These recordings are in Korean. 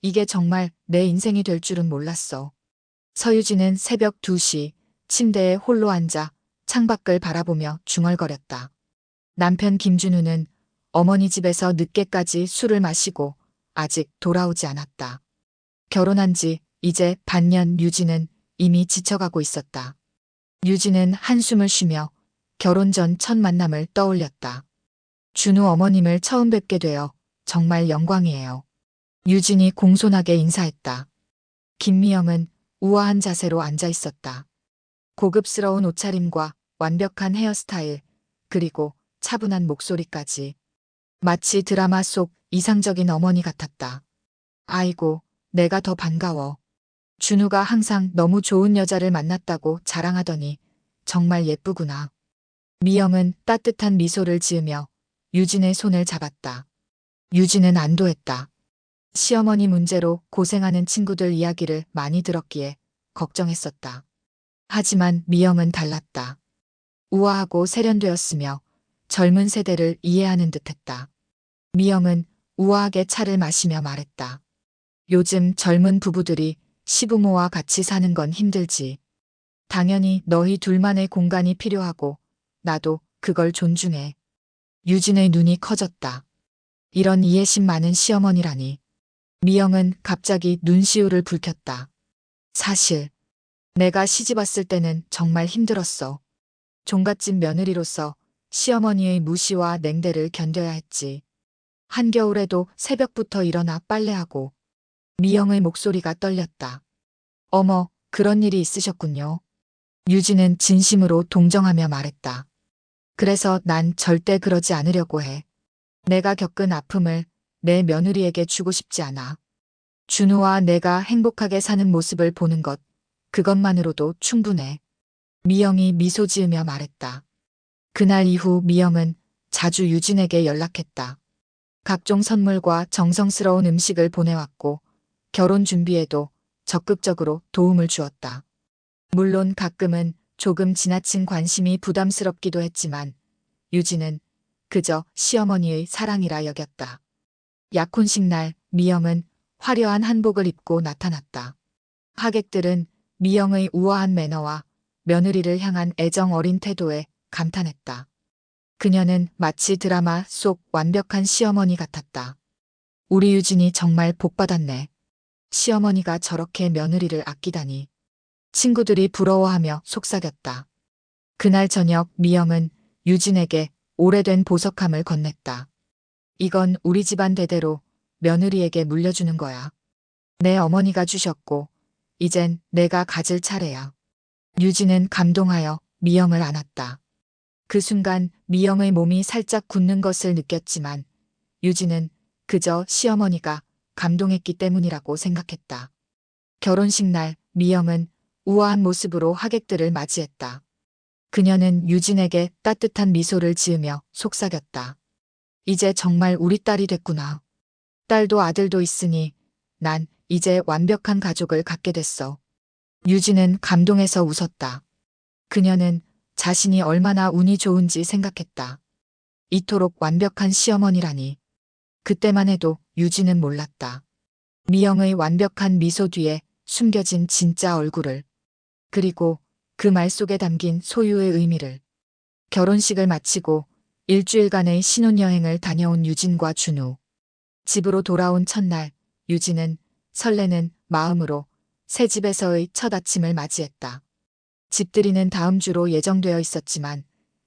이게 정말 내 인생이 될 줄은 몰랐어. 서유진은 새벽 2시 침대에 홀로 앉아 창밖을 바라보며 중얼거렸다. 남편 김준우는 어머니 집에서 늦게까지 술을 마시고 아직 돌아오지 않았다. 결혼한 지 이제 반년. 유진은 이미 지쳐가고 있었다. 유진은 한숨을 쉬며 결혼 전 첫 만남을 떠올렸다. 준우 어머님을 처음 뵙게 되어 정말 영광이에요. 유진이 공손하게 인사했다. 김미영은 우아한 자세로 앉아 있었다. 고급스러운 옷차림과 완벽한 헤어스타일, 그리고 차분한 목소리까지. 마치 드라마 속 이상적인 어머니 같았다. 아이고, 내가 더 반가워. 준우가 항상 너무 좋은 여자를 만났다고 자랑하더니 정말 예쁘구나. 미영은 따뜻한 미소를 지으며 유진의 손을 잡았다. 유진은 안도했다. 시어머니 문제로 고생하는 친구들 이야기를 많이 들었기에 걱정했었다. 하지만 미영은 달랐다. 우아하고 세련되었으며 젊은 세대를 이해하는 듯했다. 미영은 우아하게 차를 마시며 말했다. 요즘 젊은 부부들이 시부모와 같이 사는 건 힘들지. 당연히 너희 둘만의 공간이 필요하고 나도 그걸 존중해. 유진의 눈이 커졌다. 이런 이해심 많은 시어머니라니. 미영은 갑자기 눈시울을 붉혔다. 사실 내가 시집왔을 때는 정말 힘들었어. 종갓집 며느리로서 시어머니의 무시와 냉대를 견뎌야 했지. 한겨울에도 새벽부터 일어나 빨래하고. 미영의 목소리가 떨렸다. 어머, 그런 일이 있으셨군요. 유진은 진심으로 동정하며 말했다. 그래서 난 절대 그러지 않으려고 해. 내가 겪은 아픔을 내 며느리에게 주고 싶지 않아. 준우와 내가 행복하게 사는 모습을 보는 것, 그것만으로도 충분해. 미영이 미소 지으며 말했다. 그날 이후 미영은 자주 유진에게 연락했다. 각종 선물과 정성스러운 음식을 보내왔고 결혼 준비에도 적극적으로 도움을 주었다. 물론 가끔은 조금 지나친 관심이 부담스럽기도 했지만 유진은 그저 시어머니의 사랑이라 여겼다. 약혼식 날 미영은 화려한 한복을 입고 나타났다. 하객들은 미영의 우아한 매너와 며느리를 향한 애정 어린 태도에 감탄했다. 그녀는 마치 드라마 속 완벽한 시어머니 같았다. 우리 유진이 정말 복받았네. 시어머니가 저렇게 며느리를 아끼다니. 친구들이 부러워하며 속삭였다. 그날 저녁 미영은 유진에게 오래된 보석함을 건넸다. 이건 우리 집안 대대로 며느리에게 물려주는 거야. 내 어머니가 주셨고 이젠 내가 가질 차례야. 유진은 감동하여 미영을 안았다. 그 순간 미영의 몸이 살짝 굳는 것을 느꼈지만 유진은 그저 시어머니가 감동했기 때문이라고 생각했다. 결혼식 날 미영은 우아한 모습으로 하객들을 맞이했다. 그녀는 유진에게 따뜻한 미소를 지으며 속삭였다. 이제 정말 우리 딸이 됐구나. 딸도 아들도 있으니 난 이제 완벽한 가족을 갖게 됐어. 유진은 감동해서 웃었다. 그녀는 자신이 얼마나 운이 좋은지 생각했다. 이토록 완벽한 시어머니라니. 그때만 해도 유진은 몰랐다. 미영의 완벽한 미소 뒤에 숨겨진 진짜 얼굴을. 그리고 그 말 속에 담긴 소유의 의미를. 결혼식을 마치고 일주일간의 신혼여행을 다녀온 유진과 준우. 집으로 돌아온 첫날 유진은 설레는 마음으로 새 집에서의 첫 아침을 맞이했다. 집들이는 다음 주로 예정되어 있었지만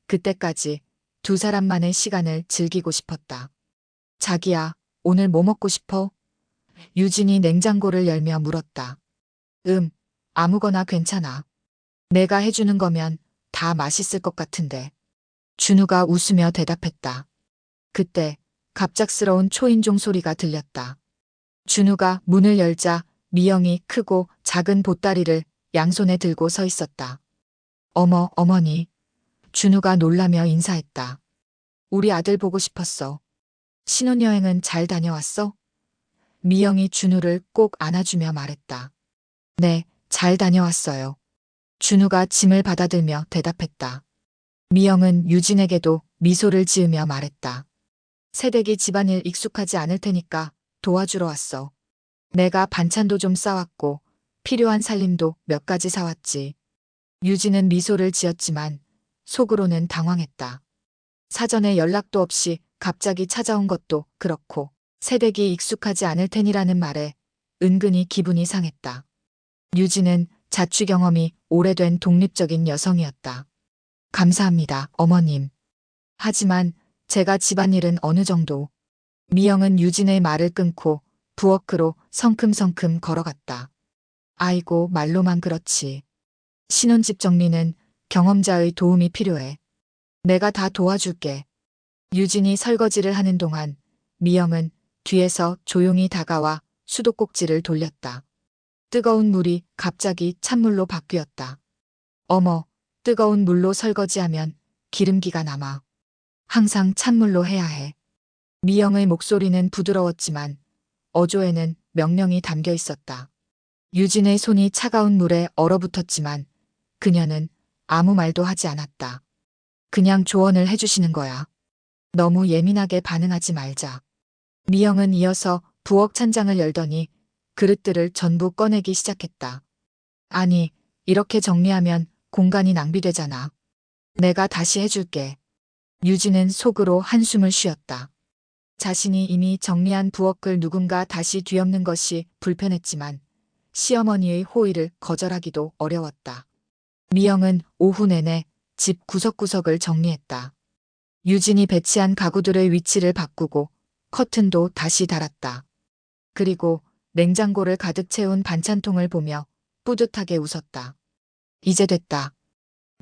그때까지 두 사람만의 시간을 즐기고 싶었다. 자기야, 오늘 뭐 먹고 싶어? 유진이 냉장고를 열며 물었다. 아무거나 괜찮아. 내가 해주는 거면 다 맛있을 것 같은데. 준우가 웃으며 대답했다. 그때 갑작스러운 초인종 소리가 들렸다. 준우가 문을 열자 미영이 크고 작은 보따리를 양손에 들고 서 있었다. 어머, 어머니. 준우가 놀라며 인사했다. 우리 아들 보고 싶었어. 신혼여행은 잘 다녀왔어? 미영이 준우를 꼭 안아주며 말했다. 네, 잘 다녀왔어요. 준우가 짐을 받아들며 대답했다. 미영은 유진에게도 미소를 지으며 말했다. 새댁이 집안일 익숙하지 않을 테니까 도와주러 왔어. 내가 반찬도 좀 싸왔고 필요한 살림도 몇 가지 사왔지. 유진은 미소를 지었지만 속으로는 당황했다. 사전에 연락도 없이 갑자기 찾아온 것도 그렇고 새댁이 익숙하지 않을 테니라는 말에 은근히 기분이 상했다. 유진은 자취 경험이 오래된 독립적인 여성이었다. 감사합니다, 어머님. 하지만 제가 집안일은 어느 정도. 미영은 유진의 말을 끊고 부엌으로 성큼성큼 걸어갔다. 아이고, 말로만 그렇지. 신혼집 정리는 경험자의 도움이 필요해. 내가 다 도와줄게. 유진이 설거지를 하는 동안 미영은 뒤에서 조용히 다가와 수도꼭지를 돌렸다. 뜨거운 물이 갑자기 찬물로 바뀌었다. 어머, 뜨거운 물로 설거지하면 기름기가 남아. 항상 찬물로 해야 해. 미영의 목소리는 부드러웠지만 어조에는 명령이 담겨 있었다. 유진의 손이 차가운 물에 얼어붙었지만 그녀는 아무 말도 하지 않았다. 그냥 조언을 해주시는 거야. 너무 예민하게 반응하지 말자. 미영은 이어서 부엌 찬장을 열더니 그릇들을 전부 꺼내기 시작했다. 아니, 이렇게 정리하면 공간이 낭비되잖아. 내가 다시 해줄게. 유진은 속으로 한숨을 쉬었다. 자신이 이미 정리한 부엌을 누군가 다시 뒤엎는 것이 불편했지만 시어머니의 호의를 거절하기도 어려웠다. 미영은 오후 내내 집 구석구석을 정리했다. 유진이 배치한 가구들의 위치를 바꾸고 커튼도 다시 달았다. 그리고 냉장고를 가득 채운 반찬통을 보며 뿌듯하게 웃었다. 이제 됐다.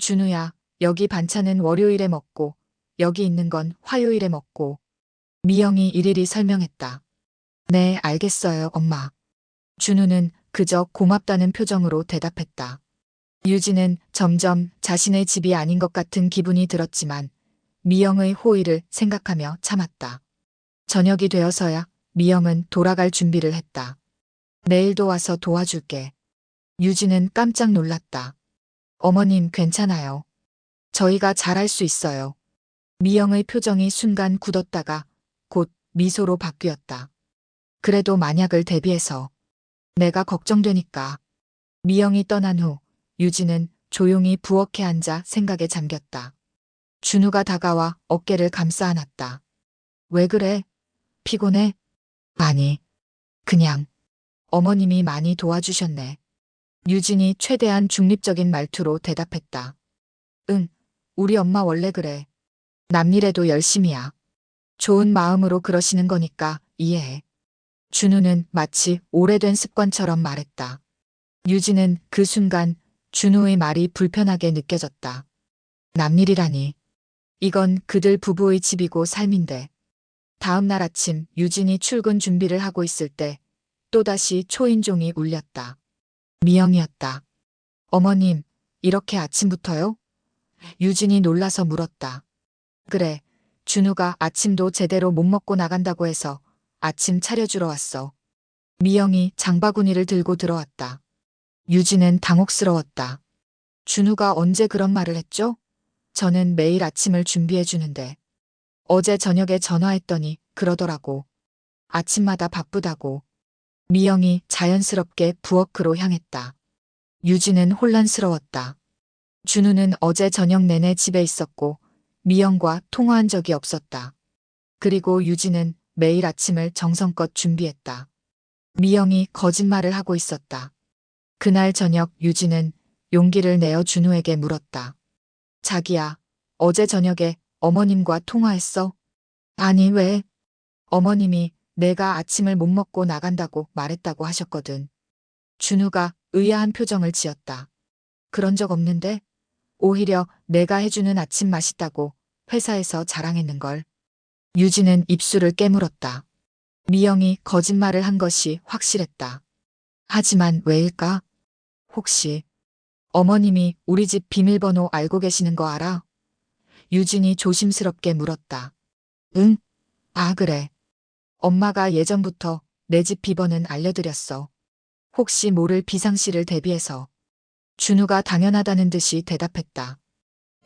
준우야, 여기 반찬은 월요일에 먹고 여기 있는 건 화요일에 먹고. 미영이 일일이 설명했다. 네, 알겠어요, 엄마. 준우는 그저 고맙다는 표정으로 대답했다. 유진은 점점 자신의 집이 아닌 것 같은 기분이 들었지만 미영의 호의를 생각하며 참았다. 저녁이 되어서야 미영은 돌아갈 준비를 했다. 내일도 와서 도와줄게. 유진은 깜짝 놀랐다. 어머님, 괜찮아요. 저희가 잘할 수 있어요. 미영의 표정이 순간 굳었다가 곧 미소로 바뀌었다. 그래도 만약을 대비해서 내가 걱정되니까. 미영이 떠난 후 유진은 조용히 부엌에 앉아 생각에 잠겼다. 준우가 다가와 어깨를 감싸 안았다. 왜 그래? 피곤해? 아니, 그냥 어머님이 많이 도와주셨네. 유진이 최대한 중립적인 말투로 대답했다. 응, 우리 엄마 원래 그래. 남일에도 열심이야. 좋은 마음으로 그러시는 거니까 이해해. 준우는 마치 오래된 습관처럼 말했다. 유진은 그 순간 준우의 말이 불편하게 느껴졌다. 남일이라니. 이건 그들 부부의 집이고 삶인데. 다음 날 아침 유진이 출근 준비를 하고 있을 때 또다시 초인종이 울렸다. 미영이었다. 어머님, 이렇게 아침부터요? 유진이 놀라서 물었다. 그래, 준우가 아침도 제대로 못 먹고 나간다고 해서 아침 차려주러 왔어. 미영이 장바구니를 들고 들어왔다. 유진은 당혹스러웠다. 준우가 언제 그런 말을 했죠? 저는 매일 아침을 준비해 주는데. 어제 저녁에 전화했더니 그러더라고. 아침마다 바쁘다고. 미영이 자연스럽게 부엌으로 향했다. 유진은 혼란스러웠다. 준우는 어제 저녁 내내 집에 있었고 미영과 통화한 적이 없었다. 그리고 유진은 매일 아침을 정성껏 준비했다. 미영이 거짓말을 하고 있었다. 그날 저녁 유진은 용기를 내어 준우에게 물었다. 자기야, 어제 저녁에 어머님과 통화했어? 아니, 왜? 어머님이 내가 아침을 못 먹고 나간다고 말했다고 하셨거든. 준우가 의아한 표정을 지었다. 그런 적 없는데? 오히려 내가 해주는 아침 맛있다고 회사에서 자랑했는걸. 유진은 입술을 깨물었다. 미영이 거짓말을 한 것이 확실했다. 하지만 왜일까? 혹시 어머님이 우리 집 비밀번호 알고 계시는 거 알아? 유진이 조심스럽게 물었다. 응? 아, 그래. 엄마가 예전부터 내 집 비번은 알려드렸어. 혹시 모를 비상시를 대비해서. 준우가 당연하다는 듯이 대답했다.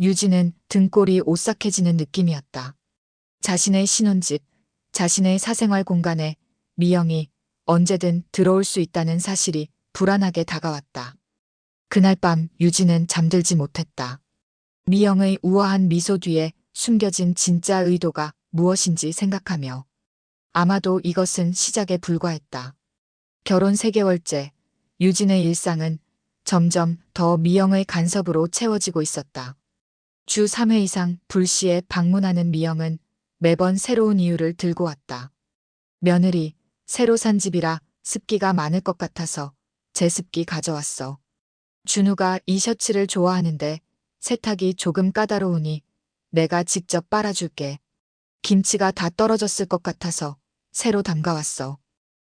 유진은 등골이 오싹해지는 느낌이었다. 자신의 신혼집, 자신의 사생활 공간에 미영이 언제든 들어올 수 있다는 사실이 불안하게 다가왔다. 그날 밤 유진은 잠들지 못했다. 미영의 우아한 미소 뒤에 숨겨진 진짜 의도가 무엇인지 생각하며 아마도 이것은 시작에 불과했다. 결혼 3개월째 유진의 일상은 점점 더 미영의 간섭으로 채워지고 있었다. 주 3회 이상 불시에 방문하는 미영은 매번 새로운 이유를 들고 왔다. 며느리, 새로 산 집이라 습기가 많을 것 같아서 제습기 가져왔어. 준우가 이 셔츠를 좋아하는데 세탁이 조금 까다로우니 내가 직접 빨아줄게. 김치가 다 떨어졌을 것 같아서 새로 담가왔어.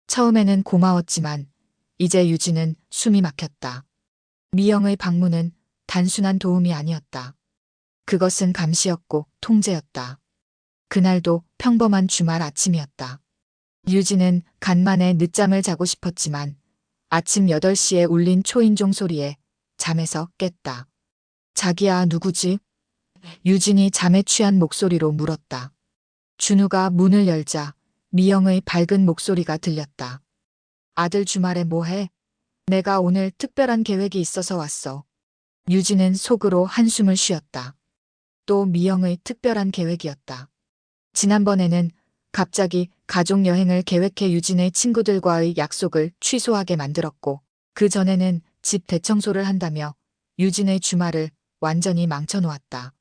처음에는 고마웠지만 이제 유진은 숨이 막혔다. 미영의 방문은 단순한 도움이 아니었다. 그것은 감시였고 통제였다. 그날도 평범한 주말 아침이었다. 유진은 간만에 늦잠을 자고 싶었지만 아침 8시에 울린 초인종 소리에 잠에서 깼다. 자기야, 누구지? 유진이 잠에 취한 목소리로 물었다. 준우가 문을 열자 미영의 밝은 목소리가 들렸다. 아들 주말에 뭐해? 내가 오늘 특별한 계획이 있어서 왔어. 유진은 속으로 한숨을 쉬었다. 또 미영의 특별한 계획이었다. 지난번에는 갑자기 가족 여행을 계획해 유진의 친구들과의 약속을 취소하게 만들었고, 그 전에는 집 대청소를 한다며 유진의 주말을 완전히 망쳐놓았다.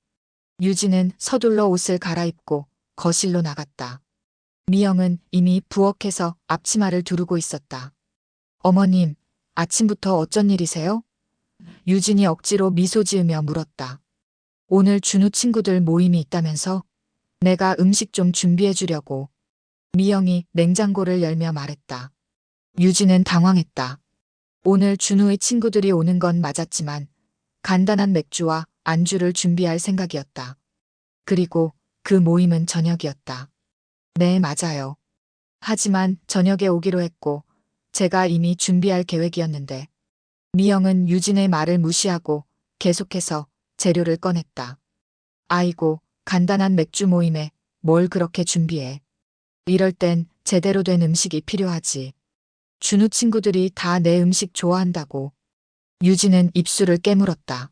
유진은 서둘러 옷을 갈아입고 거실로 나갔다. 미영은 이미 부엌에서 앞치마를 두르고 있었다. 어머님, 아침부터 어쩐 일이세요? 유진이 억지로 미소 지으며 물었다. 오늘 준우 친구들 모임이 있다면서? 내가 음식 좀 준비해 주려고. 미영이 냉장고를 열며 말했다. 유진은 당황했다. 오늘 준우의 친구들이 오는 건 맞았지만 간단한 맥주와 안주를 준비할 생각이었다. 그리고 그 모임은 저녁이었다. 네, 맞아요. 하지만 저녁에 오기로 했고 제가 이미 준비할 계획이었는데. 미영은 유진의 말을 무시하고 계속해서 재료를 꺼냈다. 아이고, 간단한 맥주 모임에 뭘 그렇게 준비해. 이럴 땐 제대로 된 음식이 필요하지. 준우 친구들이 다 내 음식 좋아한다고. 유진은 입술을 깨물었다.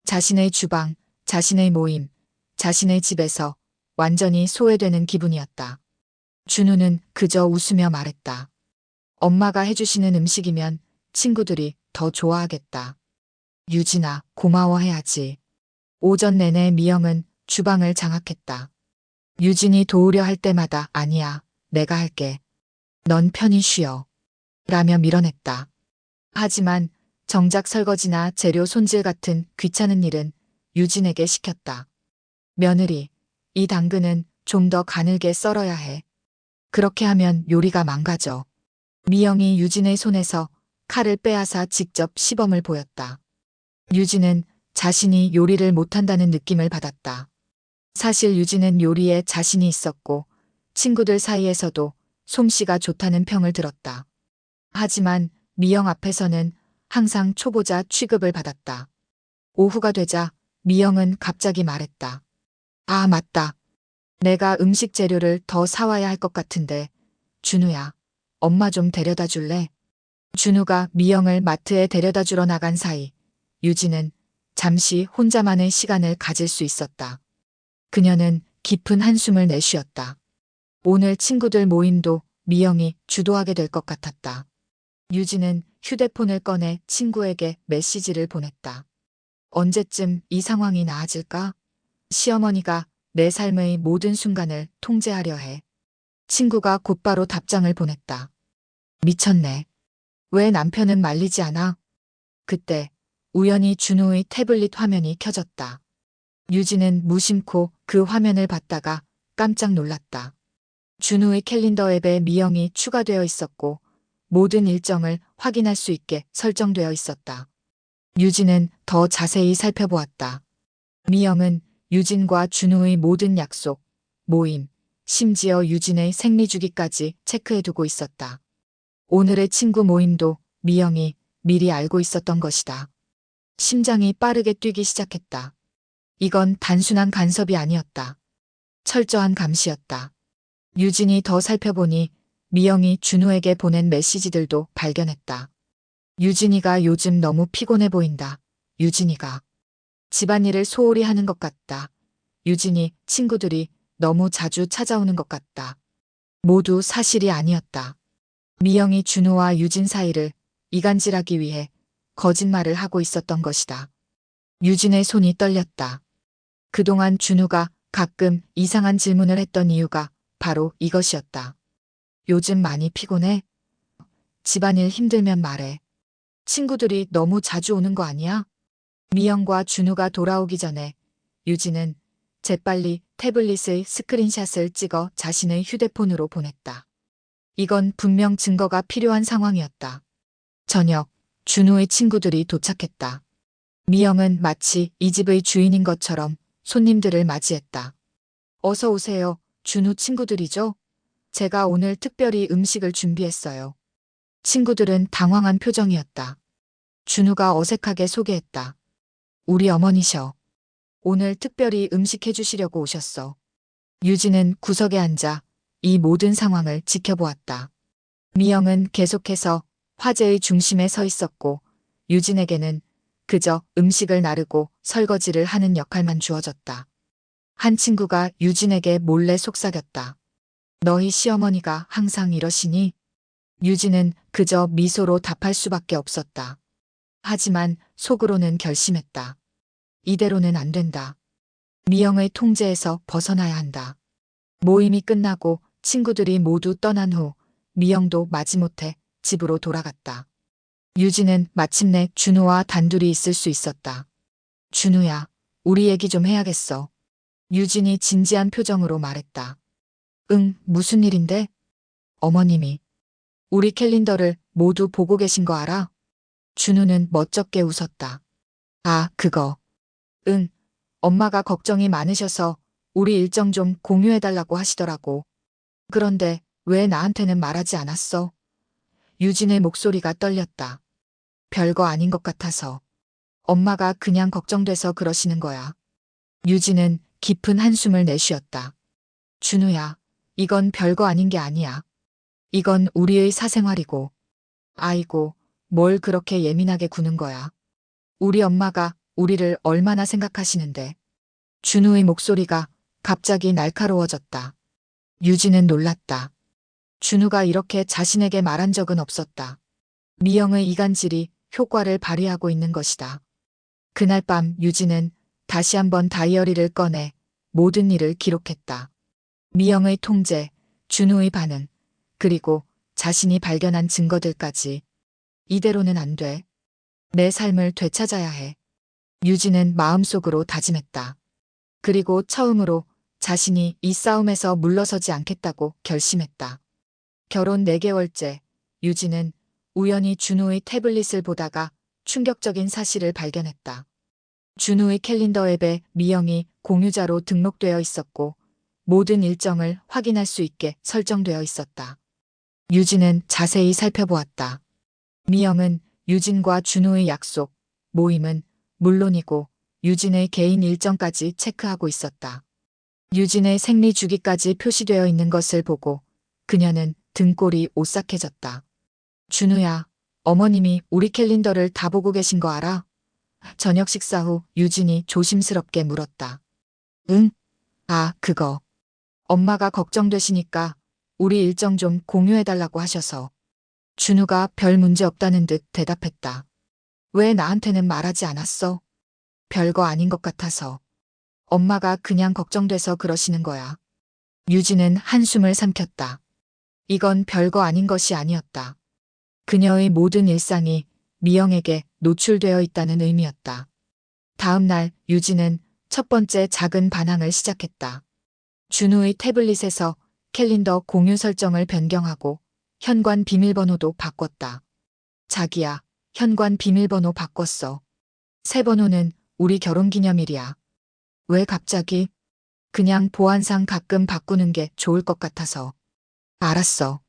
자신의 주방, 자신의 모임, 자신의 집에서 완전히 소외되는 기분이었다. 준우는 그저 웃으며 말했다. 엄마가 해주시는 음식이면 친구들이 더 좋아하겠다. 유진아, 고마워해야지. 오전 내내 미영은 주방을 장악했다. 유진이 도우려 할 때마다 아니야, 내가 할게. 넌 편히 쉬어. 라며 밀어냈다. 하지만 정작 설거지나 재료 손질 같은 귀찮은 일은 유진에게 시켰다. 며느리, 이 당근은 좀 더 가늘게 썰어야 해. 그렇게 하면 요리가 망가져. 미영이 유진의 손에서 칼을 빼앗아 직접 시범을 보였다. 유진은 자신이 요리를 못한다는 느낌을 받았다. 사실 유진은 요리에 자신이 있었고 친구들 사이에서도 솜씨가 좋다는 평을 들었다. 하지만 미영 앞에서는 항상 초보자 취급을 받았다. 오후가 되자 미영은 갑자기 말했다. 아, 맞다. 내가 음식 재료를 더 사와야 할 것 같은데. 준우야, 엄마 좀 데려다 줄래? 준우가 미영을 마트에 데려다 주러 나간 사이 유진은 잠시 혼자만의 시간을 가질 수 있었다. 그녀는 깊은 한숨을 내쉬었다. 오늘 친구들 모임도 미영이 주도하게 될 것 같았다. 유진은 휴대폰을 꺼내 친구에게 메시지를 보냈다. 언제쯤 이 상황이 나아질까? 시어머니가 내 삶의 모든 순간을 통제하려 해. 친구가 곧바로 답장을 보냈다. 미쳤네. 왜 남편은 말리지 않아? 그때 우연히 준우의 태블릿 화면이 켜졌다. 유진은 무심코 그 화면을 봤다가 깜짝 놀랐다. 준우의 캘린더 앱에 미영이 추가되어 있었고 모든 일정을 확인할 수 있게 설정되어 있었다. 유진은 더 자세히 살펴보았다. 미영은 유진과 준우의 모든 약속, 모임, 심지어 유진의 생리주기까지 체크해두고 있었다. 오늘의 친구 모임도 미영이 미리 알고 있었던 것이다. 심장이 빠르게 뛰기 시작했다. 이건 단순한 간섭이 아니었다. 철저한 감시였다. 유진이 더 살펴보니 미영이 준우에게 보낸 메시지들도 발견했다. 유진이가 요즘 너무 피곤해 보인다. 유진이가 집안일을 소홀히 하는 것 같다. 유진이 친구들이 너무 자주 찾아오는 것 같다. 모두 사실이 아니었다. 미영이 준우와 유진 사이를 이간질하기 위해 거짓말을 하고 있었던 것이다. 유진의 손이 떨렸다. 그동안 준우가 가끔 이상한 질문을 했던 이유가 바로 이것이었다. 요즘 많이 피곤해? 집안일 힘들면 말해. 친구들이 너무 자주 오는 거 아니야? 미영과 준우가 돌아오기 전에 유진은 재빨리 태블릿의 스크린샷을 찍어 자신의 휴대폰으로 보냈다. 이건 분명 증거가 필요한 상황이었다. 저녁, 준우의 친구들이 도착했다. 미영은 마치 이 집의 주인인 것처럼 손님들을 맞이했다. 어서 오세요. 준우 친구들이죠? 제가 오늘 특별히 음식을 준비했어요. 친구들은 당황한 표정이었다. 준우가 어색하게 소개했다. 우리 어머니셔. 오늘 특별히 음식 해주시려고 오셨어. 유진은 구석에 앉아 이 모든 상황을 지켜보았다. 미영은 계속해서 화제의 중심에 서 있었고 유진에게는 그저 음식을 나르고 설거지를 하는 역할만 주어졌다. 한 친구가 유진에게 몰래 속삭였다. 너희 시어머니가 항상 이러시니? 유진은 그저 미소로 답할 수밖에 없었다. 하지만 속으로는 결심했다. 이대로는 안 된다. 미영의 통제에서 벗어나야 한다. 모임이 끝나고 친구들이 모두 떠난 후 미영도 마지못해 집으로 돌아갔다. 유진은 마침내 준우와 단둘이 있을 수 있었다. 준우야, 우리 얘기 좀 해야겠어. 유진이 진지한 표정으로 말했다. 응, 무슨 일인데? 어머님이 우리 캘린더를 모두 보고 계신 거 알아? 준우는 멋쩍게 웃었다. 아, 그거. 응, 엄마가 걱정이 많으셔서 우리 일정 좀 공유해달라고 하시더라고. 그런데 왜 나한테는 말하지 않았어? 유진의 목소리가 떨렸다. 별거 아닌 것 같아서. 엄마가 그냥 걱정돼서 그러시는 거야. 유진은 깊은 한숨을 내쉬었다. 준우야, 이건 별거 아닌 게 아니야. 이건 우리의 사생활이고. 아이고, 뭘 그렇게 예민하게 구는 거야. 우리 엄마가 우리를 얼마나 생각하시는데. 준우의 목소리가 갑자기 날카로워졌다. 유진은 놀랐다. 준우가 이렇게 자신에게 말한 적은 없었다. 미영의 이간질이 효과를 발휘하고 있는 것이다. 그날 밤 유진은 다시 한번 다이어리를 꺼내 모든 일을 기록했다. 미영의 통제, 준우의 반응, 그리고 자신이 발견한 증거들까지. 이대로는 안 돼. 내 삶을 되찾아야 해. 유진은 마음속으로 다짐했다. 그리고 처음으로 자신이 이 싸움에서 물러서지 않겠다고 결심했다. 결혼 4개월째, 유진은 우연히 준우의 태블릿을 보다가 충격적인 사실을 발견했다. 준우의 캘린더 앱에 미영이 공유자로 등록되어 있었고 모든 일정을 확인할 수 있게 설정되어 있었다. 유진은 자세히 살펴보았다. 미영은 유진과 준우의 약속, 모임은 물론이고 유진의 개인 일정까지 체크하고 있었다. 유진의 생리 주기까지 표시되어 있는 것을 보고 그녀는 등골이 오싹해졌다. 준우야, 어머님이 우리 캘린더를 다 보고 계신 거 알아? 저녁 식사 후 유진이 조심스럽게 물었다. 응? 아, 그거. 엄마가 걱정되시니까 우리 일정 좀 공유해달라고 하셔서. 준우가 별 문제 없다는 듯 대답했다. 왜 나한테는 말하지 않았어? 별거 아닌 것 같아서. 엄마가 그냥 걱정돼서 그러시는 거야. 유진은 한숨을 삼켰다. 이건 별거 아닌 것이 아니었다. 그녀의 모든 일상이 미영에게 노출되어 있다는 의미였다. 다음 날 유진은 첫 번째 작은 반항을 시작했다. 준우의 태블릿에서 캘린더 공유 설정을 변경하고 현관 비밀번호도 바꿨다. 자기야, 현관 비밀번호 바꿨어. 새 번호는 우리 결혼기념일이야. 왜 갑자기? 그냥 보안상 가끔 바꾸는 게 좋을 것 같아서. 알았어.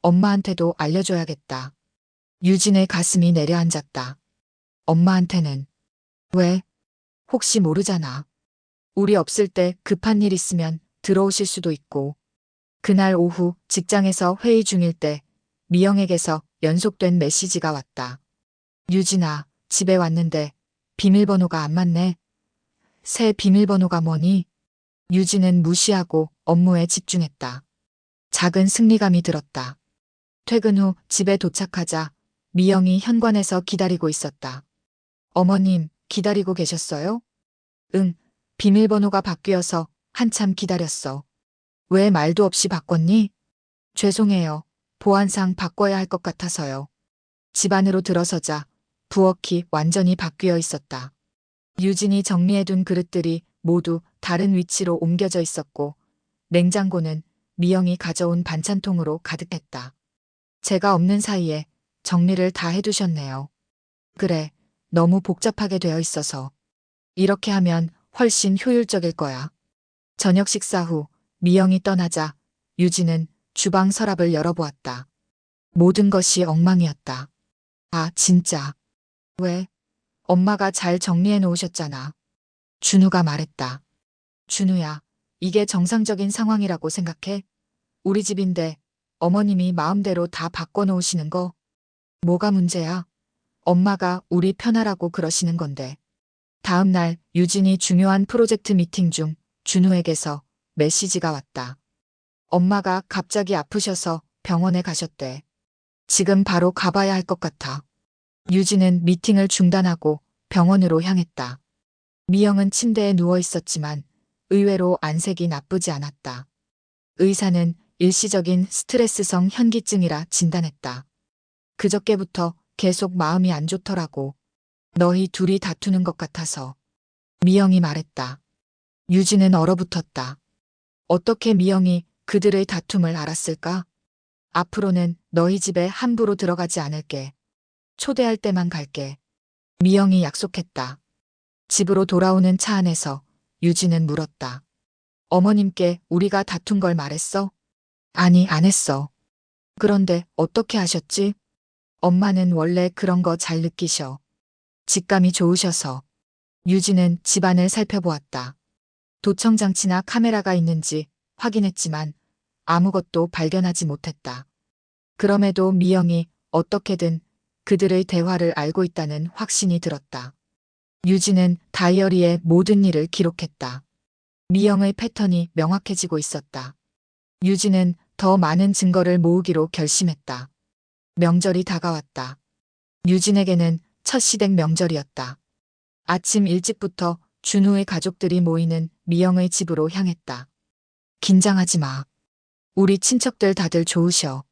엄마한테도 알려줘야겠다. 유진의 가슴이 내려앉았다. 엄마한테는. 왜? 혹시 모르잖아. 우리 없을 때 급한 일 있으면 들어오실 수도 있고. 그날 오후 직장에서 회의 중일 때 미영에게서 연속된 메시지가 왔다. 유진아, 집에 왔는데 비밀번호가 안 맞네. 새 비밀번호가 뭐니? 유진은 무시하고 업무에 집중했다. 작은 승리감이 들었다. 퇴근 후 집에 도착하자 미영이 현관에서 기다리고 있었다. 어머님, 기다리고 계셨어요? 응, 비밀번호가 바뀌어서 한참 기다렸어. 왜 말도 없이 바꿨니? 죄송해요. 보안상 바꿔야 할 것 같아서요. 집 안으로 들어서자 부엌이 완전히 바뀌어 있었다. 유진이 정리해둔 그릇들이 모두 다른 위치로 옮겨져 있었고 냉장고는 미영이 가져온 반찬통으로 가득했다. 제가 없는 사이에 정리를 다 해두셨네요. 그래, 너무 복잡하게 되어 있어서. 이렇게 하면 훨씬 효율적일 거야. 저녁 식사 후 미영이 떠나자 유진은 주방 서랍을 열어보았다. 모든 것이 엉망이었다. 아, 진짜. 왜? 엄마가 잘 정리해 놓으셨잖아. 준우가 말했다. 준우야, 이게 정상적인 상황이라고 생각해? 우리 집인데 어머님이 마음대로 다 바꿔 놓으시는 거? 뭐가 문제야? 엄마가 우리 편하라고 그러시는 건데. 다음 날 유진이 중요한 프로젝트 미팅 중 준우에게서 메시지가 왔다. 엄마가 갑자기 아프셔서 병원에 가셨대. 지금 바로 가봐야 할 것 같아. 유진은 미팅을 중단하고 병원으로 향했다. 미영은 침대에 누워 있었지만 의외로 안색이 나쁘지 않았다. 의사는 일시적인 스트레스성 현기증이라 진단했다. 그저께부터 계속 마음이 안 좋더라고. 너희 둘이 다투는 것 같아서. 미영이 말했다. 유진은 얼어붙었다. 어떻게 미영이 그들의 다툼을 알았을까? 앞으로는 너희 집에 함부로 들어가지 않을게. 초대할 때만 갈게. 미영이 약속했다. 집으로 돌아오는 차 안에서 유진은 물었다. 어머님께 우리가 다툰 걸 말했어? 아니, 안 했어. 그런데 어떻게 하셨지? 엄마는 원래 그런 거 잘 느끼셔. 직감이 좋으셔서. 유진은 집안을 살펴보았다. 도청장치나 카메라가 있는지 확인했지만 아무것도 발견하지 못했다. 그럼에도 미영이 어떻게든 그들의 대화를 알고 있다는 확신이 들었다. 유진은 다이어리에 모든 일을 기록했다. 미영의 패턴이 명확해지고 있었다. 유진은 더 많은 증거를 모으기로 결심했다. 명절이 다가왔다. 유진에게는 첫 시댁 명절이었다. 아침 일찍부터 준우의 가족들이 모이는 미영의 집으로 향했다. 긴장하지 마. 우리 친척들 다들 좋으셔.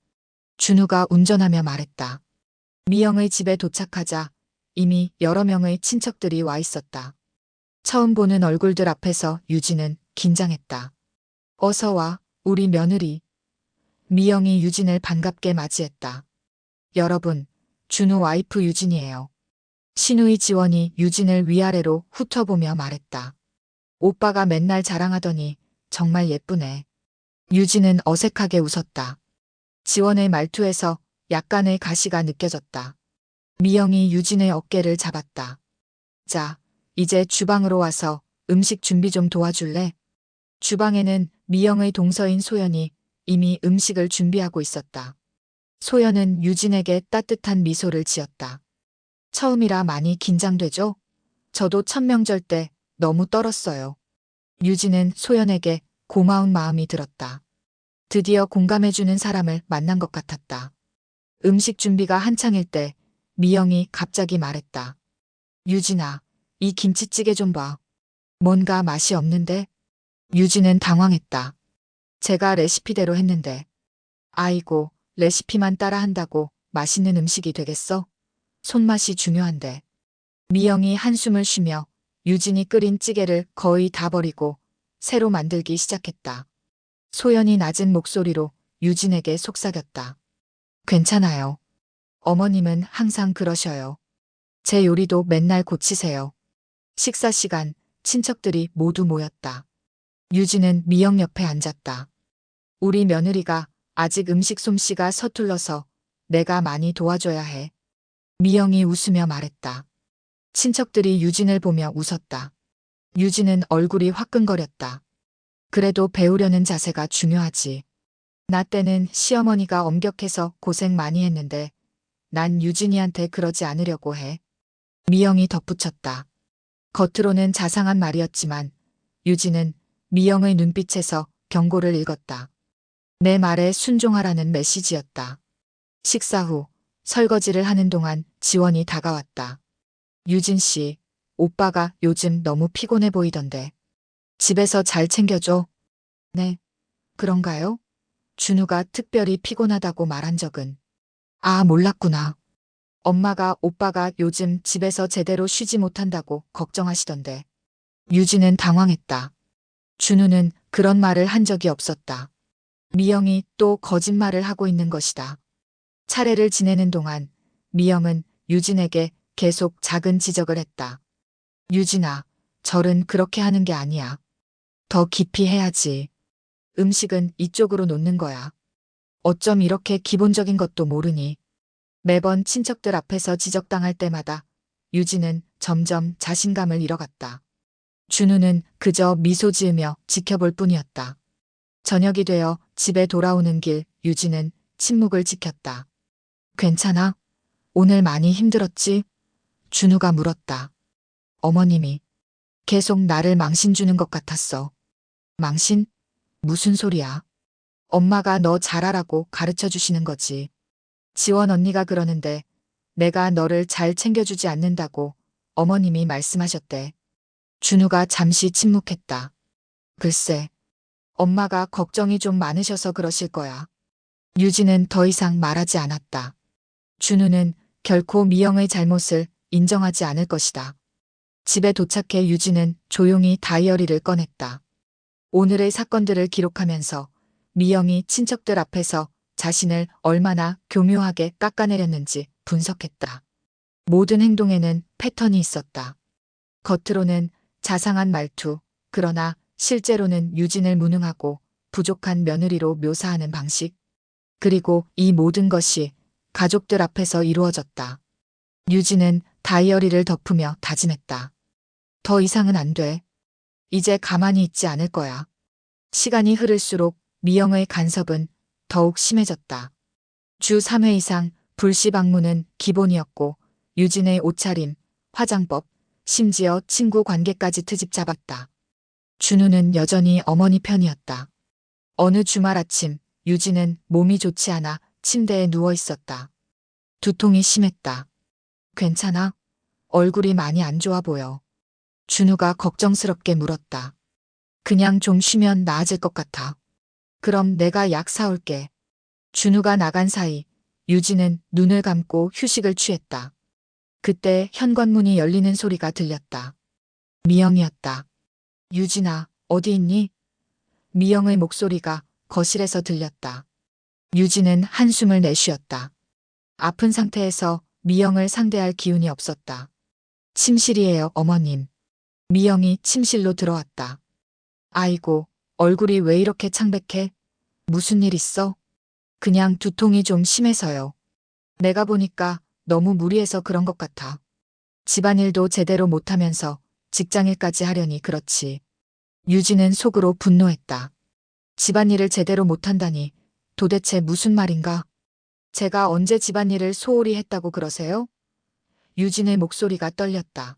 준우가 운전하며 말했다. 미영의 집에 도착하자 이미 여러 명의 친척들이 와 있었다. 처음 보는 얼굴들 앞에서 유진은 긴장했다. 어서 와, 우리 며느리. 미영이 유진을 반갑게 맞이했다. 여러분, 준우 와이프 유진이에요. 신우이 지원이 유진을 위아래로 훑어보며 말했다. 오빠가 맨날 자랑하더니 정말 예쁘네. 유진은 어색하게 웃었다. 지원의 말투에서 약간의 가시가 느껴졌다. 미영이 유진의 어깨를 잡았다. 자, 이제 주방으로 와서 음식 준비 좀 도와줄래? 주방에는 미영의 동서인 소연이 이미 음식을 준비하고 있었다. 소연은 유진에게 따뜻한 미소를 지었다. 처음이라 많이 긴장되죠? 저도 첫 명절 때 너무 떨었어요. 유진은 소연에게 고마운 마음이 들었다. 드디어 공감해주는 사람을 만난 것 같았다. 음식 준비가 한창일 때 미영이 갑자기 말했다. 유진아, 이 김치찌개 좀 봐. 뭔가 맛이 없는데? 유진은 당황했다. 제가 레시피대로 했는데. 아이고, 레시피만 따라한다고 맛있는 음식이 되겠어? 손맛이 중요한데. 미영이 한숨을 쉬며 유진이 끓인 찌개를 거의 다 버리고 새로 만들기 시작했다. 소연이 낮은 목소리로 유진에게 속삭였다. 괜찮아요. 어머님은 항상 그러셔요. 제 요리도 맨날 고치세요. 식사 시간, 친척들이 모두 모였다. 유진은 미영 옆에 앉았다. 우리 며느리가 아직 음식 솜씨가 서툴러서 내가 많이 도와줘야 해. 미영이 웃으며 말했다. 친척들이 유진을 보며 웃었다. 유진은 얼굴이 화끈거렸다. 그래도 배우려는 자세가 중요하지. 나 때는 시어머니가 엄격해서 고생 많이 했는데 난 유진이한테 그러지 않으려고 해. 미영이 덧붙였다. 겉으로는 자상한 말이었지만 유진은 미영의 눈빛에서 경고를 읽었다. 내 말에 순종하라는 메시지였다. 식사 후 설거지를 하는 동안 지원이 다가왔다. 유진 씨, 오빠가 요즘 너무 피곤해 보이던데. 집에서 잘 챙겨줘. 네, 그런가요? 준우가 특별히 피곤하다고 말한 적은. 아, 몰랐구나. 엄마가 오빠가 요즘 집에서 제대로 쉬지 못한다고 걱정하시던데. 유진은 당황했다. 준우는 그런 말을 한 적이 없었다. 미영이 또 거짓말을 하고 있는 것이다. 차례를 지내는 동안 미영은 유진에게 계속 작은 지적을 했다. 유진아, 절은 그렇게 하는 게 아니야. 더 깊이 해야지. 음식은 이쪽으로 놓는 거야. 어쩜 이렇게 기본적인 것도 모르니. 매번 친척들 앞에서 지적당할 때마다 유진은 점점 자신감을 잃어갔다. 준우는 그저 미소 지으며 지켜볼 뿐이었다. 저녁이 되어 집에 돌아오는 길 유진은 침묵을 지켰다. 괜찮아? 오늘 많이 힘들었지? 준우가 물었다. 어머님이 계속 나를 망신 주는 것 같았어. 망신? 무슨 소리야? 엄마가 너 잘하라고 가르쳐 주시는 거지. 지원 언니가 그러는데 내가 너를 잘 챙겨주지 않는다고 어머님이 말씀하셨대. 준우가 잠시 침묵했다. 글쎄, 엄마가 걱정이 좀 많으셔서 그러실 거야. 유진은 더 이상 말하지 않았다. 준우는 결코 미영의 잘못을 인정하지 않을 것이다. 집에 도착해 유진은 조용히 다이어리를 꺼냈다. 오늘의 사건들을 기록하면서 미영이 친척들 앞에서 자신을 얼마나 교묘하게 깎아내렸는지 분석했다. 모든 행동에는 패턴이 있었다. 겉으로는 자상한 말투, 그러나 실제로는 유진을 무능하고 부족한 며느리로 묘사하는 방식. 그리고 이 모든 것이 가족들 앞에서 이루어졌다. 유진은 다이어리를 덮으며 다짐했다. 더 이상은 안 돼. 이제 가만히 있지 않을 거야. 시간이 흐를수록 미영의 간섭은 더욱 심해졌다. 주 3회 이상 불시 방문은 기본이었고 유진의 옷차림, 화장법, 심지어 친구 관계까지 트집 잡았다. 준우는 여전히 어머니 편이었다. 어느 주말 아침 유진은 몸이 좋지 않아 침대에 누워 있었다. 두통이 심했다. 괜찮아? 얼굴이 많이 안 좋아 보여. 준우가 걱정스럽게 물었다. 그냥 좀 쉬면 나아질 것 같아. 그럼 내가 약 사올게. 준우가 나간 사이 유진은 눈을 감고 휴식을 취했다. 그때 현관문이 열리는 소리가 들렸다. 미영이었다. 유진아, 어디 있니? 미영의 목소리가 거실에서 들렸다. 유진은 한숨을 내쉬었다. 아픈 상태에서 미영을 상대할 기운이 없었다. 침실이에요, 어머님. 미영이 침실로 들어왔다. 아이고, 얼굴이 왜 이렇게 창백해? 무슨 일 있어? 그냥 두통이 좀 심해서요. 내가 보니까 너무 무리해서 그런 것 같아. 집안일도 제대로 못하면서 직장일까지 하려니 그렇지. 유진은 속으로 분노했다. 집안일을 제대로 못한다니 도대체 무슨 말인가? 제가 언제 집안일을 소홀히 했다고 그러세요? 유진의 목소리가 떨렸다.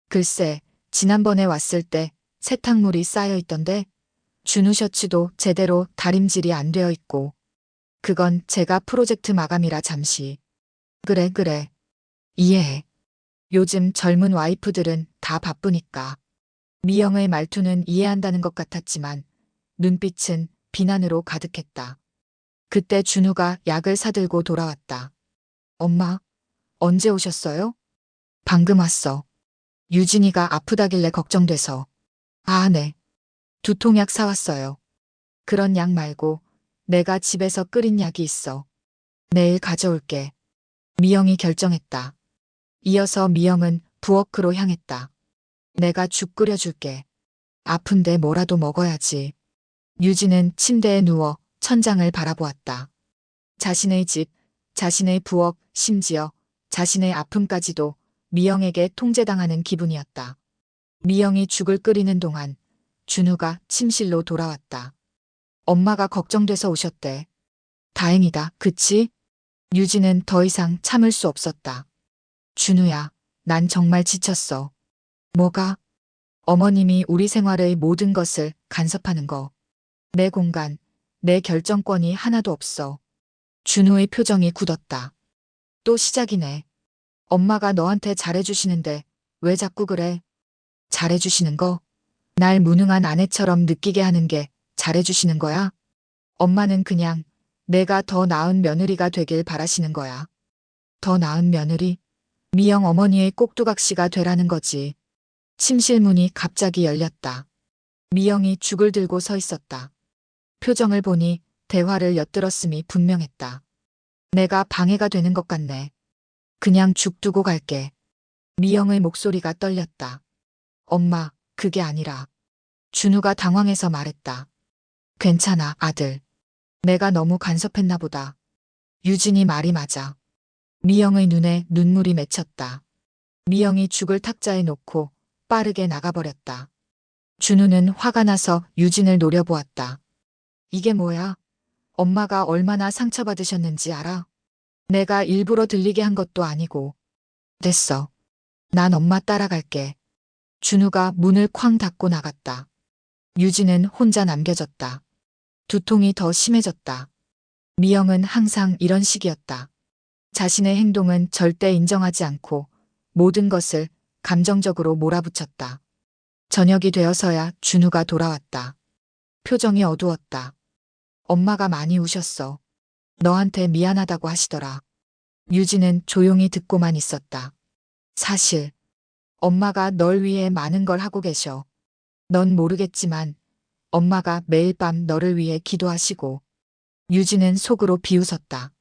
글쎄, 지난번에 왔을 때 세탁물이 쌓여 있던데 준우 셔츠도 제대로 다림질이 안 되어 있고 그건 제가 프로젝트 마감이라 잠시. 그래, 그래. 이해해. 요즘 젊은 와이프들은 다 바쁘니까. 미영의 말투는 이해한다는 것 같았지만 눈빛은 비난으로 가득했다. 그때 준우가 약을 사들고 돌아왔다. 엄마, 언제 오셨어요? 방금 왔어. 유진이가 아프다길래 걱정돼서. 아, 네. 두통약 사왔어요. 그런 약 말고 내가 집에서 끓인 약이 있어. 내일 가져올게. 미영이 결정했다. 이어서 미영은 부엌으로 향했다. 내가 죽 끓여줄게. 아픈데 뭐라도 먹어야지. 유진은 침대에 누워 천장을 바라보았다. 자신의 집, 자신의 부엌, 심지어 자신의 아픔까지도 미영에게 통제당하는 기분이었다. 미영이 죽을 끓이는 동안 준우가 침실로 돌아왔다. 엄마가 걱정돼서 오셨대. 다행이다, 그치? 유진은 더 이상 참을 수 없었다. 준우야, 난 정말 지쳤어. 뭐가? 어머님이 우리 생활의 모든 것을 간섭하는 거. 내 공간, 내 결정권이 하나도 없어. 준우의 표정이 굳었다. 또 시작이네. 엄마가 너한테 잘해주시는데 왜 자꾸 그래? 잘해주시는 거? 날 무능한 아내처럼 느끼게 하는 게 잘해주시는 거야? 엄마는 그냥 내가 더 나은 며느리가 되길 바라시는 거야. 더 나은 며느리? 미영 어머니의 꼭두각시가 되라는 거지. 침실문이 갑자기 열렸다. 미영이 죽을 들고 서 있었다. 표정을 보니 대화를 엿들었음이 분명했다. 내가 방해가 되는 것 같네. 그냥 죽 두고 갈게. 미영의 목소리가 떨렸다. 엄마, 그게 아니라. 준우가 당황해서 말했다. 괜찮아, 아들. 내가 너무 간섭했나 보다. 유진이 말이 맞아. 미영의 눈에 눈물이 맺혔다. 미영이 죽을 탁자에 놓고 빠르게 나가버렸다. 준우는 화가 나서 유진을 노려보았다. 이게 뭐야? 엄마가 얼마나 상처받으셨는지 알아? 내가 일부러 들리게 한 것도 아니고. 됐어. 난 엄마 따라갈게. 준우가 문을 쾅 닫고 나갔다. 유진은 혼자 남겨졌다. 두통이 더 심해졌다. 미영은 항상 이런 식이었다. 자신의 행동은 절대 인정하지 않고 모든 것을 감정적으로 몰아붙였다. 저녁이 되어서야 준우가 돌아왔다. 표정이 어두웠다. 엄마가 많이 우셨어. 너한테 미안하다고 하시더라. 유진은 조용히 듣고만 있었다. 사실 엄마가 널 위해 많은 걸 하고 계셔. 넌 모르겠지만 엄마가 매일 밤 너를 위해 기도하시고. 유진은 속으로 비웃었다.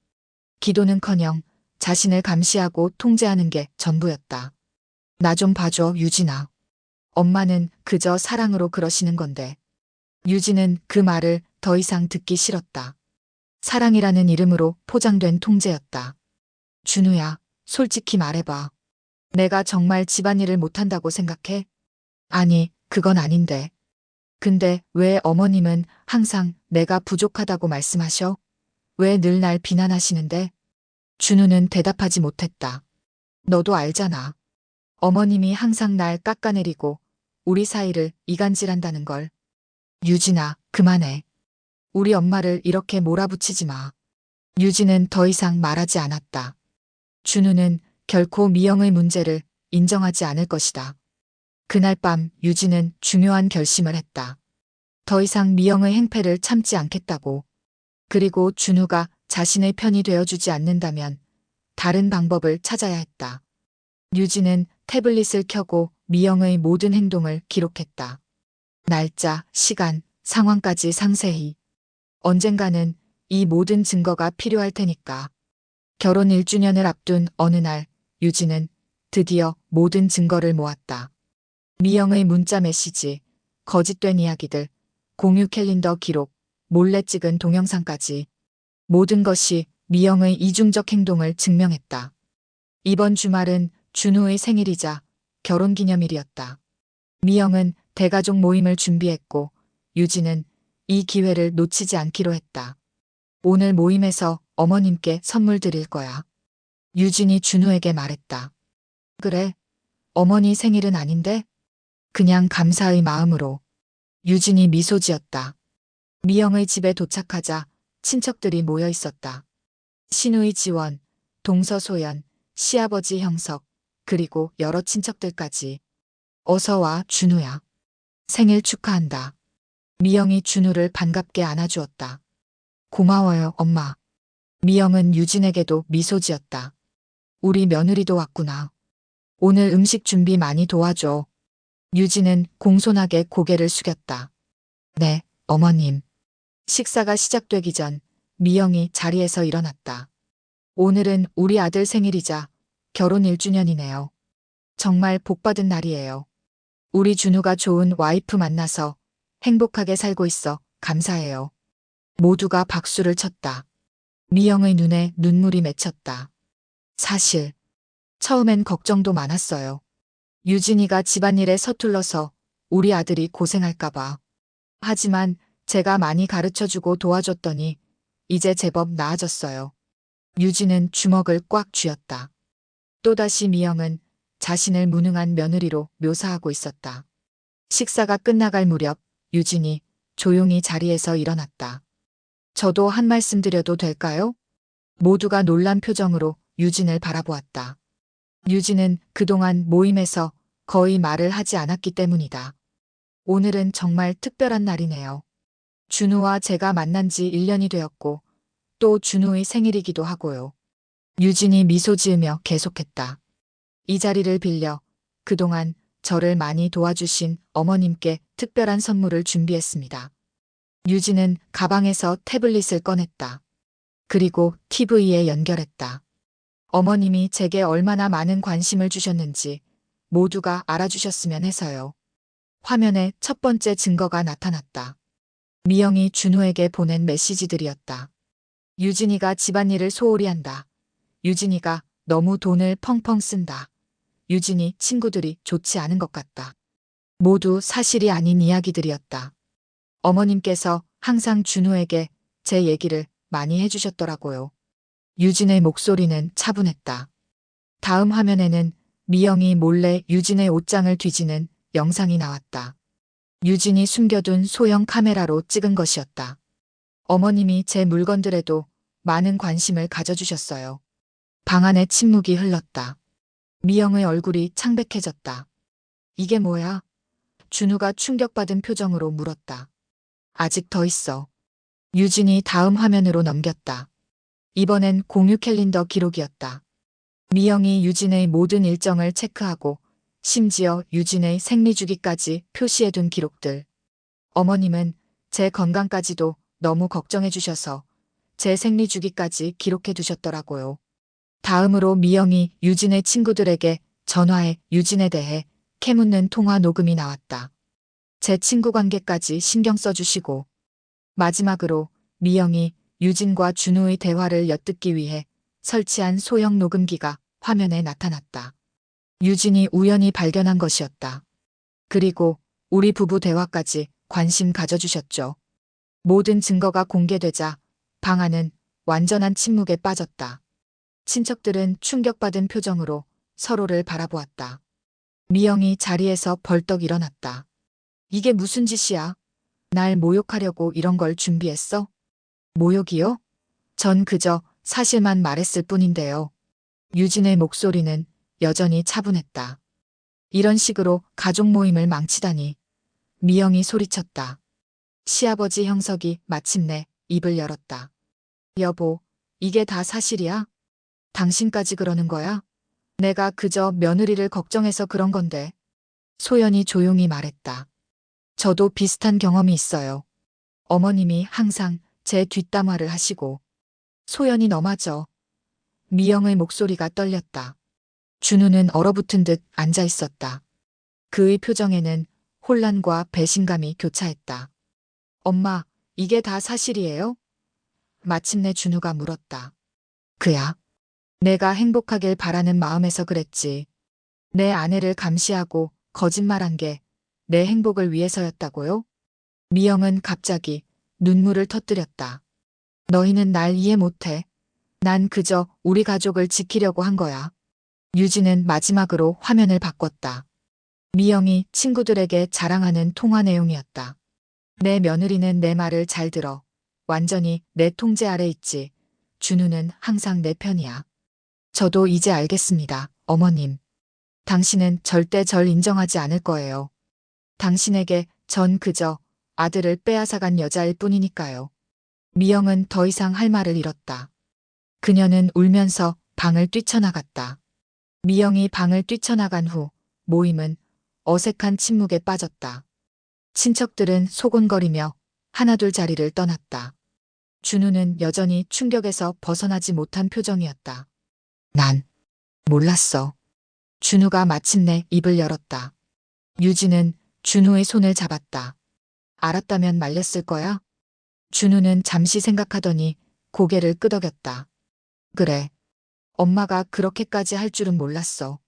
기도는커녕 자신을 감시하고 통제하는 게 전부였다. 나 좀 봐줘, 유진아. 엄마는 그저 사랑으로 그러시는 건데. 유진은 그 말을 더 이상 듣기 싫었다. 사랑이라는 이름으로 포장된 통제였다. 준우야, 솔직히 말해봐. 내가 정말 집안일을 못한다고 생각해? 아니, 그건 아닌데. 근데 왜 어머님은 항상 내가 부족하다고 말씀하셔? 왜 늘 날 비난하시는데? 준우는 대답하지 못했다. 너도 알잖아. 어머님이 항상 날 깎아내리고 우리 사이를 이간질한다는 걸. 유진아, 그만해. 우리 엄마를 이렇게 몰아붙이지 마. 유진은 더 이상 말하지 않았다. 준우는 결코 미영의 문제를 인정하지 않을 것이다. 그날 밤 유진은 중요한 결심을 했다. 더 이상 미영의 행패를 참지 않겠다고. 그리고 준우가 자신의 편이 되어주지 않는다면 다른 방법을 찾아야 했다. 유진은 태블릿을 켜고 미영의 모든 행동을 기록했다. 날짜, 시간, 상황까지 상세히. 언젠가는 이 모든 증거가 필요할 테니까. 결혼 1주년을 앞둔 어느 날 유진은 드디어 모든 증거를 모았다. 미영의 문자 메시지, 거짓된 이야기들, 공유 캘린더 기록, 몰래 찍은 동영상까지. 모든 것이 미영의 이중적 행동을 증명했다. 이번 주말은 준우의 생일이자 결혼기념일이었다. 미영은 대가족 모임을 준비했고 유진은 이 기회를 놓치지 않기로 했다. 오늘 모임에서 어머님께 선물 드릴 거야. 유진이 준우에게 말했다. 그래, 어머니 생일은 아닌데? 그냥 감사의 마음으로. 유진이 미소 지었다. 미영의 집에 도착하자 친척들이 모여 있었다. 신우의 지원, 동서소연, 시아버지 형석, 그리고 여러 친척들까지. 어서 와, 준우야. 생일 축하한다. 미영이 준우를 반갑게 안아주었다. 고마워요, 엄마. 미영은 유진에게도 미소 지었다. 우리 며느리도 왔구나. 오늘 음식 준비 많이 도와줘. 유진은 공손하게 고개를 숙였다. 네, 어머님. 식사가 시작되기 전 미영이 자리에서 일어났다. 오늘은 우리 아들 생일이자 결혼 1주년이네요. 정말 복받은 날이에요. 우리 준우가 좋은 와이프 만나서 행복하게 살고 있어 감사해요. 모두가 박수를 쳤다. 미영의 눈에 눈물이 맺혔다. 사실 처음엔 걱정도 많았어요. 유진이가 집안일에 서툴러서 우리 아들이 고생할까봐. 하지만 제가 많이 가르쳐주고 도와줬더니 이제 제법 나아졌어요. 유진은 주먹을 꽉 쥐었다. 또다시 미영은 자신을 무능한 며느리로 묘사하고 있었다. 식사가 끝나갈 무렵 유진이 조용히 자리에서 일어났다. 저도 한 말씀 드려도 될까요? 모두가 놀란 표정으로 유진을 바라보았다. 유진은 그동안 모임에서 거의 말을 하지 않았기 때문이다. 오늘은 정말 특별한 날이네요. 준우와 제가 만난 지 1년이 되었고 또 준우의 생일이기도 하고요. 유진이 미소 지으며 계속했다. 이 자리를 빌려 그동안 저를 많이 도와주신 어머님께 특별한 선물을 준비했습니다. 유진은 가방에서 태블릿을 꺼냈다. 그리고 TV에 연결했다. 어머님이 제게 얼마나 많은 관심을 주셨는지 모두가 알아주셨으면 해서요. 화면에 첫 번째 증거가 나타났다. 미영이 준우에게 보낸 메시지들이었다. 유진이가 집안일을 소홀히 한다. 유진이가 너무 돈을 펑펑 쓴다. 유진이 친구들이 좋지 않은 것 같다. 모두 사실이 아닌 이야기들이었다. 어머님께서 항상 준우에게 제 얘기를 많이 해주셨더라고요. 유진의 목소리는 차분했다. 다음 화면에는 미영이 몰래 유진의 옷장을 뒤지는 영상이 나왔다. 유진이 숨겨둔 소형 카메라로 찍은 것이었다. 어머님이 제 물건들에도 많은 관심을 가져주셨어요. 방 안에 침묵이 흘렀다. 미영의 얼굴이 창백해졌다. 이게 뭐야? 준우가 충격받은 표정으로 물었다. 아직 더 있어. 유진이 다음 화면으로 넘겼다. 이번엔 공유 캘린더 기록이었다. 미영이 유진의 모든 일정을 체크하고 심지어 유진의 생리주기까지 표시해둔 기록들. 어머님은 제 건강까지도 너무 걱정해 주셔서 제 생리주기까지 기록해 두셨더라고요. 다음으로 미영이 유진의 친구들에게 전화해 유진에 대해 캐묻는 통화 녹음이 나왔다. 제 친구 관계까지 신경 써주시고 마지막으로 미영이 유진과 준우의 대화를 엿듣기 위해 설치한 소형 녹음기가 화면에 나타났다. 유진이 우연히 발견한 것이었다. 그리고 우리 부부 대화까지 관심 가져주셨죠. 모든 증거가 공개되자 방 안은 완전한 침묵에 빠졌다. 친척들은 충격받은 표정으로 서로를 바라보았다. 미영이 자리에서 벌떡 일어났다. 이게 무슨 짓이야? 날 모욕하려고 이런 걸 준비했어? 모욕이요? 전 그저 사실만 말했을 뿐인데요. 유진의 목소리는 여전히 차분했다. 이런 식으로 가족 모임을 망치다니. 미영이 소리쳤다. 시아버지 형석이 마침내 입을 열었다. 여보, 이게 다 사실이야? 당신까지 그러는 거야? 내가 그저 며느리를 걱정해서 그런 건데. 소연이 조용히 말했다. 저도 비슷한 경험이 있어요. 어머님이 항상 제 뒷담화를 하시고. 소연이 너 맞아. 미영의 목소리가 떨렸다. 준우는 얼어붙은 듯 앉아 있었다. 그의 표정에는 혼란과 배신감이 교차했다. 엄마, 이게 다 사실이에요? 마침내 준우가 물었다. 그야. 내가 행복하길 바라는 마음에서 그랬지. 내 아내를 감시하고 거짓말한 게 내 행복을 위해서였다고요? 미영은 갑자기 눈물을 터뜨렸다. 너희는 날 이해 못해. 난 그저 우리 가족을 지키려고 한 거야. 유진은 마지막으로 화면을 바꿨다. 미영이 친구들에게 자랑하는 통화 내용이었다. 내 며느리는 내 말을 잘 들어. 완전히 내 통제 아래 있지. 준우는 항상 내 편이야. 저도 이제 알겠습니다, 어머님. 당신은 절대 절 인정하지 않을 거예요. 당신에게 전 그저 아들을 빼앗아간 여자일 뿐이니까요. 미영은 더 이상 할 말을 잃었다. 그녀는 울면서 방을 뛰쳐나갔다. 미영이 방을 뛰쳐나간 후 모임은 어색한 침묵에 빠졌다. 친척들은 소곤거리며 하나둘 자리를 떠났다. 준우는 여전히 충격에서 벗어나지 못한 표정이었다. 난 몰랐어. 준우가 마침내 입을 열었다. 유진은 준우의 손을 잡았다. 알았다면 말렸을 거야? 준우는 잠시 생각하더니 고개를 끄덕였다. 그래. 엄마가 그렇게까지 할 줄은 몰랐어.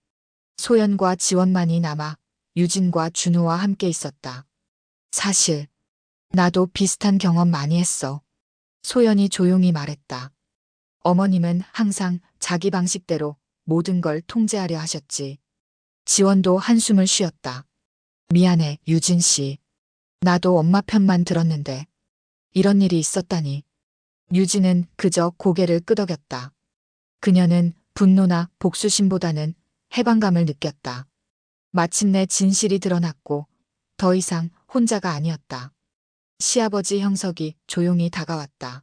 소연과 지원만이 남아 유진과 준우와 함께 있었다. 사실 나도 비슷한 경험 많이 했어. 소연이 조용히 말했다. 어머님은 항상 자기 방식대로 모든 걸 통제하려 하셨지. 지원도 한숨을 쉬었다. 미안해, 유진 씨. 나도 엄마 편만 들었는데 이런 일이 있었다니. 유진은 그저 고개를 끄덕였다. 그녀는 분노나 복수심보다는 해방감을 느꼈다. 마침내 진실이 드러났고 더 이상 혼자가 아니었다. 시아버지 형석이 조용히 다가왔다.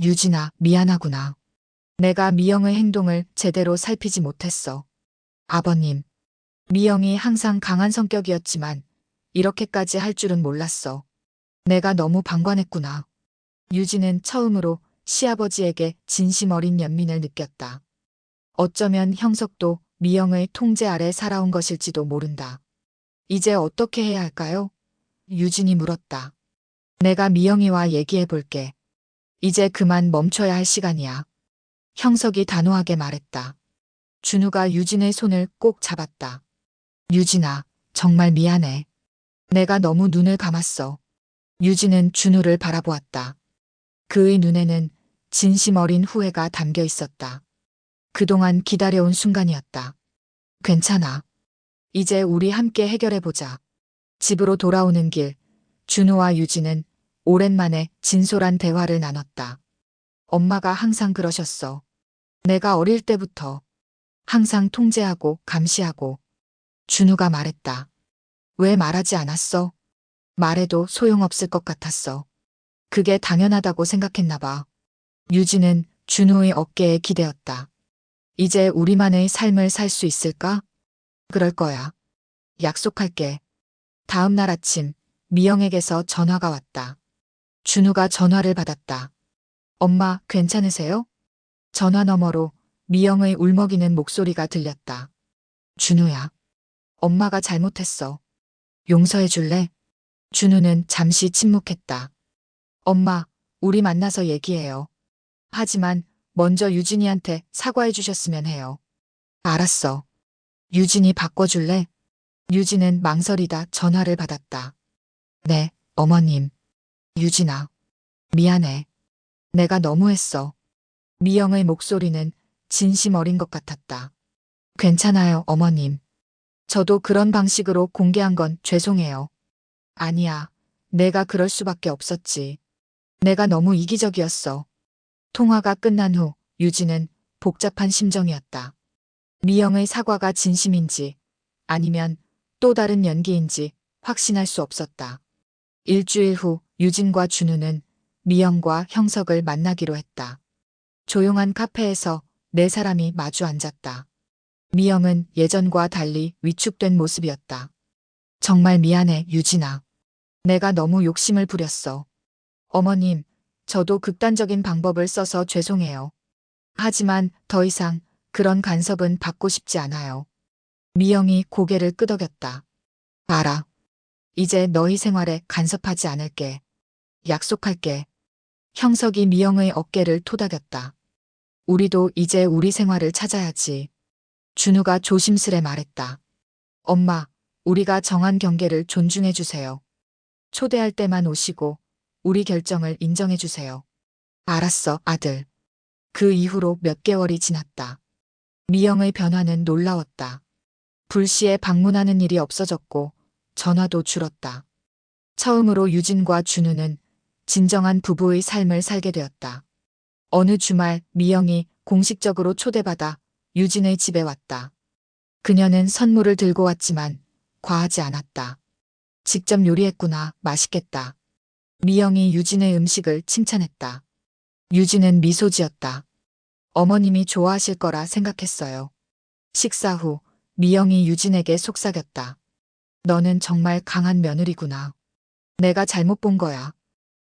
유진아, 미안하구나. 내가 미영의 행동을 제대로 살피지 못했어. 아버님, 미영이 항상 강한 성격이었지만 이렇게까지 할 줄은 몰랐어. 내가 너무 방관했구나. 유진은 처음으로 시아버지에게 진심 어린 연민을 느꼈다. 어쩌면 형석도 미영의 통제 아래 살아온 것일지도 모른다. 이제 어떻게 해야 할까요? 유진이 물었다. 내가 미영이와 얘기해 볼게. 이제 그만 멈춰야 할 시간이야. 형석이 단호하게 말했다. 준우가 유진의 손을 꼭 잡았다. 유진아, 정말 미안해. 내가 너무 눈을 감았어. 유진은 준우를 바라보았다. 그의 눈에는 진심 어린 후회가 담겨 있었다. 그동안 기다려온 순간이었다. 괜찮아. 이제 우리 함께 해결해보자. 집으로 돌아오는 길, 준우와 유진은 오랜만에 진솔한 대화를 나눴다. 엄마가 항상 그러셨어. 내가 어릴 때부터 항상 통제하고 감시하고. 준우가 말했다. 왜 말하지 않았어? 말해도 소용없을 것 같았어. 그게 당연하다고 생각했나 봐. 유진은 준우의 어깨에 기대었다. 이제 우리만의 삶을 살 수 있을까? 그럴 거야. 약속할게. 다음 날 아침, 미영에게서 전화가 왔다. 준우가 전화를 받았다. 엄마, 괜찮으세요? 전화 너머로 미영의 울먹이는 목소리가 들렸다. 준우야. 엄마가 잘못했어. 용서해 줄래? 준우는 잠시 침묵했다. 엄마, 우리 만나서 얘기해요. 하지만 먼저 유진이한테 사과해 주셨으면 해요. 알았어. 유진이 바꿔줄래? 유진은 망설이다 전화를 받았다. 네, 어머님. 유진아. 미안해. 내가 너무했어. 미영의 목소리는 진심 어린 것 같았다. 괜찮아요, 어머님. 저도 그런 방식으로 공개한 건 죄송해요. 아니야. 내가 그럴 수밖에 없었지. 내가 너무 이기적이었어. 통화가 끝난 후 유진은 복잡한 심정이었다. 미영의 사과가 진심인지 아니면 또 다른 연기인지 확신할 수 없었다. 일주일 후 유진과 준우는 미영과 형석을 만나기로 했다. 조용한 카페에서 네 사람이 마주 앉았다. 미영은 예전과 달리 위축된 모습이었다. 정말 미안해, 유진아. 내가 너무 욕심을 부렸어. 어머님, 저도 극단적인 방법을 써서 죄송해요. 하지만 더 이상 그런 간섭은 받고 싶지 않아요. 미영이 고개를 끄덕였다. 알아. 이제 너희 생활에 간섭하지 않을게. 약속할게. 형석이 미영의 어깨를 토닥였다. 우리도 이제 우리 생활을 찾아야지. 준우가 조심스레 말했다. 엄마, 우리가 정한 경계를 존중해 주세요. 초대할 때만 오시고 우리 결정을 인정해 주세요. 알았어, 아들. 그 이후로 몇 개월이 지났다. 미영의 변화는 놀라웠다. 불시에 방문하는 일이 없어졌고 전화도 줄었다. 처음으로 유진과 준우는 진정한 부부의 삶을 살게 되었다. 어느 주말 미영이 공식적으로 초대받아 유진의 집에 왔다. 그녀는 선물을 들고 왔지만 과하지 않았다. 직접 요리했구나, 맛있겠다. 미영이 유진의 음식을 칭찬했다. 유진은 미소 지었다. 어머님이 좋아하실 거라 생각했어요. 식사 후 미영이 유진에게 속삭였다. 너는 정말 강한 며느리구나. 내가 잘못 본 거야.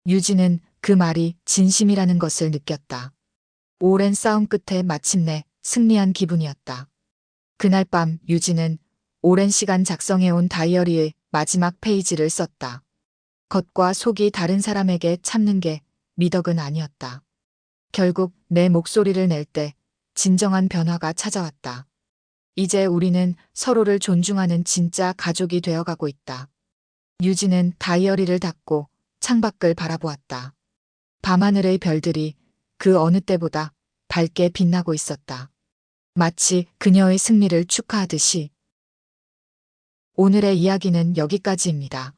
유진은 그 말이 진심이라는 것을 느꼈다. 오랜 싸움 끝에 마침내 승리한 기분이었다. 그날 밤 유진은 오랜 시간 작성해온 다이어리의 마지막 페이지를 썼다. 겉과 속이 다른 사람에게 참는 게 미덕은 아니었다. 결국 내 목소리를 낼 때 진정한 변화가 찾아왔다. 이제 우리는 서로를 존중하는 진짜 가족이 되어가고 있다. 유진은 다이어리를 닫고 창밖을 바라보았다. 밤하늘의 별들이 그 어느 때보다 밝게 빛나고 있었다. 마치 그녀의 승리를 축하하듯이. 오늘의 이야기는 여기까지입니다.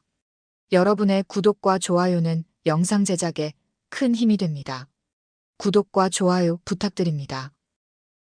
여러분의 구독과 좋아요는 영상 제작에 큰 힘이 됩니다. 구독과 좋아요 부탁드립니다.